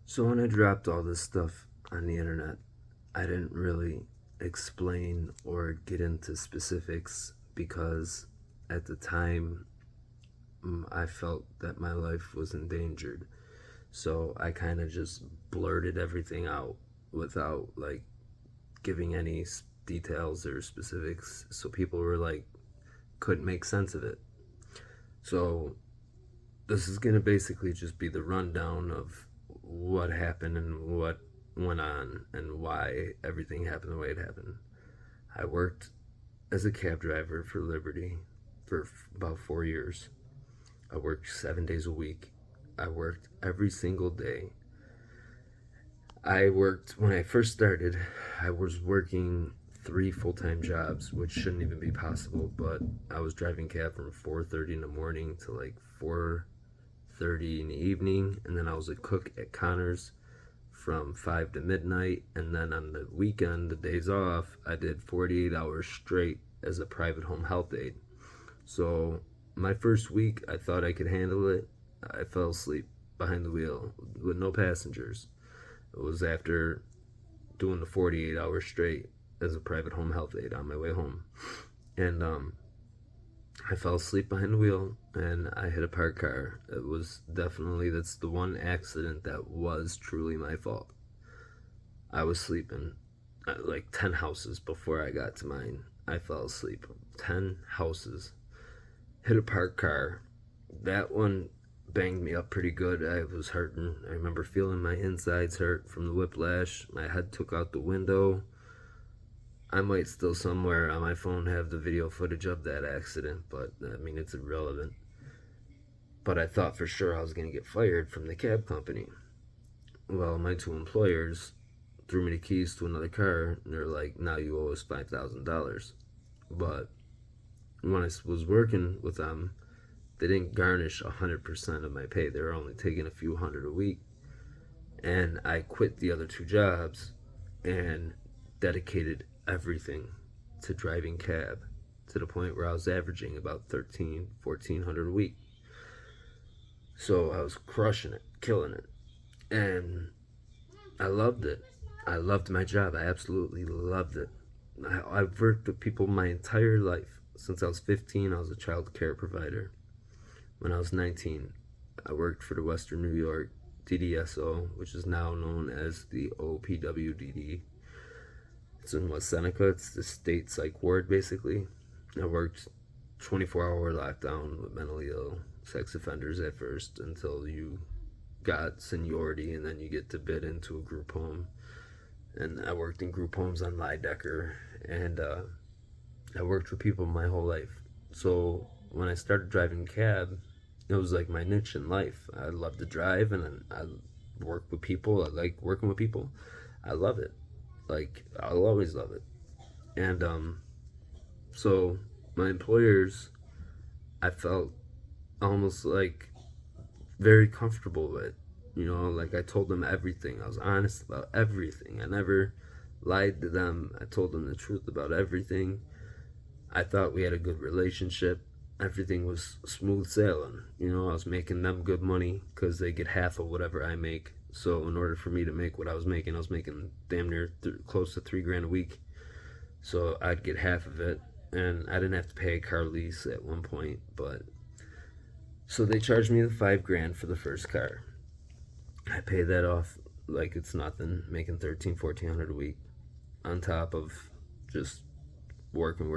So when I dropped all this stuff on the internet, I didn't really explain or get into specifics because at the time I felt that my life was endangered. So I kind of just blurted everything out without like giving any details or specifics. So people were like, couldn't make sense of it. So this is going to basically just be the rundown of what happened and what went on and why everything happened the way it happened. I worked as a cab driver for Liberty for about 4 years. I worked 7 days a week. I worked every single day. When I first started, I was working three full-time jobs, which shouldn't even be possible, but I was driving cab from 4:30 in the morning to like 4:30 in the evening, and then I was a cook at Connors from 5 to midnight, and then on the weekend, the days off, I did 48 hours straight as a private home health aide. So my first week, I thought I could handle it. I fell asleep behind the wheel with no passengers. It was after doing the 48 hours straight as a private home health aide on my way home. And I fell asleep behind the wheel and I hit a parked car. That's the one accident that was truly my fault. I was sleeping at like 10 houses before I got to mine. I fell asleep. 10 houses. Hit a parked car. That one banged me up pretty good. I was hurting. I remember feeling my insides hurt from the whiplash. My head took out the window. I might still somewhere on my phone have the video footage of that accident, but I mean, it's irrelevant. But I thought for sure I was going to get fired from the cab company. Well, my two employers threw me the keys to another car, and they're like, now you owe us $5,000. But when I was working with them, they didn't garnish 100% of my pay. They were only taking a few hundred a week. And I quit the other two jobs and dedicated everything to driving cab to the point where I was averaging about 1,400 a week. So I was crushing it, killing it. And I loved it. I loved my job. I absolutely loved it. I've worked with people my entire life. Since I was 15, I was a child care provider. When I was 19, I worked for the Western New York DDSO, which is now known as the OPWDD. It's in West Seneca. It's the state psych ward, basically. I worked 24-hour lockdown with mentally ill sex offenders at first until you got seniority, and then you get to bid into a group home. And I worked in group homes on Lydecker, and I worked with people my whole life. So when I started driving cab, it was like my niche in life. I love to drive, and I work with people. I like working with people. I love it. Like, I'll always love it. And so my employers, I felt almost like very comfortable with. Like I told them everything. I was honest about everything. I never lied to them. I told them the truth about everything. I thought we had a good relationship. Everything was smooth sailing. I was making them good money because they get half of whatever I make. So in order for me to make what I was making damn near close to $3,000 a week. So I'd get half of it, and I didn't have to pay a car lease at one point. But so they charged me the $5,000 for the first car. I pay that off like it's nothing, making 1,300-1,400 a week, on top of just working.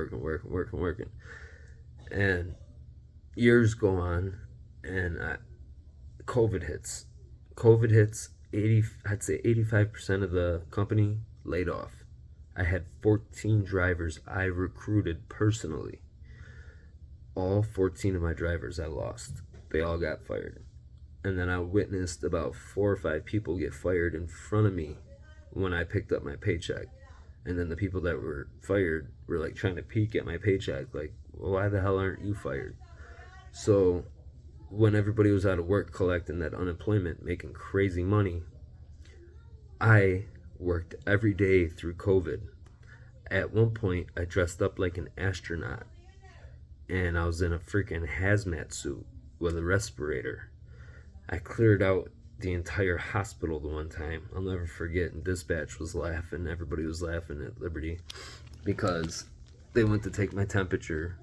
And years go on, and COVID hits. COVID hits. I'd say 85% of the company laid off. I had 14 drivers I recruited personally. All 14 of my drivers I lost. They all got fired. And then I witnessed about 4 or 5 people get fired in front of me when I picked up my paycheck. And then the people that were fired were like trying to peek at my paycheck, like, well, why the hell aren't you fired? So when everybody was out of work collecting that unemployment, making crazy money, I worked every day through COVID. At one point, I dressed up like an astronaut, and I was in a freaking hazmat suit with a respirator. I cleared out the entire hospital the one time. I'll never forget. And dispatch was laughing. Everybody was laughing at Liberty because they went to take my temperature,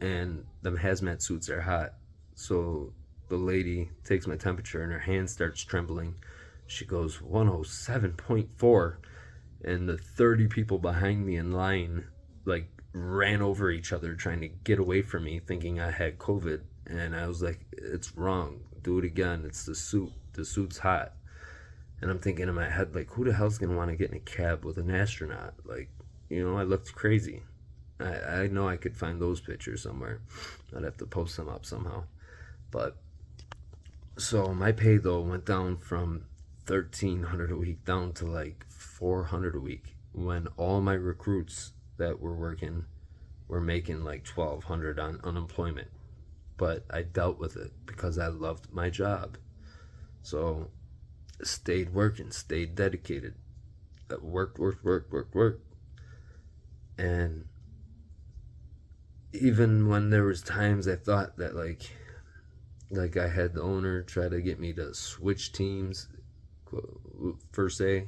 and them hazmat suits are hot. So the lady takes my temperature, and her hand starts trembling. She goes 107.4, and the 30 people behind me in line like ran over each other trying to get away from me, thinking I had COVID. And I was like, it's wrong. Do it again. It's the suit. The suit's hot. And I'm thinking in my head, like, who the hell's gonna want to get in a cab with an astronaut? Like, I looked crazy. I know I could find those pictures somewhere. I'd have to post them up somehow. But so my pay though went down from 1,300 a week down to like 400 a week, when all my recruits that were working were making like 1,200 on unemployment. But I dealt with it because I loved my job. So stayed working, stayed dedicated, worked. And even when there was times I thought that like I had the owner try to get me to switch teams per se,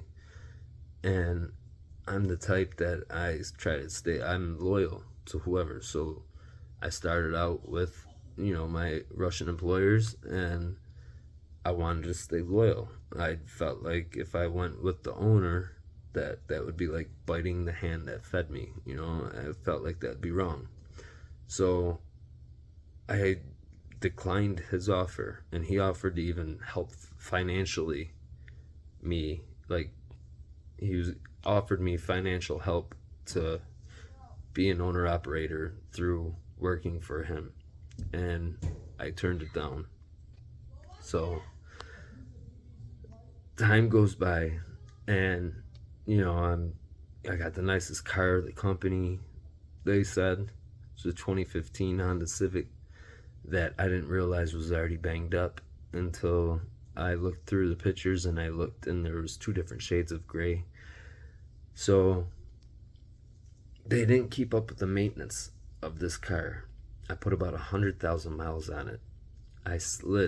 and I'm the type that I try to stay, I'm loyal to whoever. So I started out with my Russian employers, and I wanted to stay loyal. I felt like if I went with the owner, that would be like biting the hand that fed me. I felt like that'd be wrong. So I declined his offer, and he offered to even help financially me. Like, offered me financial help to be an owner operator through working for him, and I turned it down. So time goes by, and I got the nicest car. The company, they said, it's a 2015 Honda Civic that I didn't realize was already banged up until I looked through the pictures, and I looked, and there was 2 different shades of gray. So they didn't keep up with the maintenance of this car. I put about 100,000 miles on it. I slid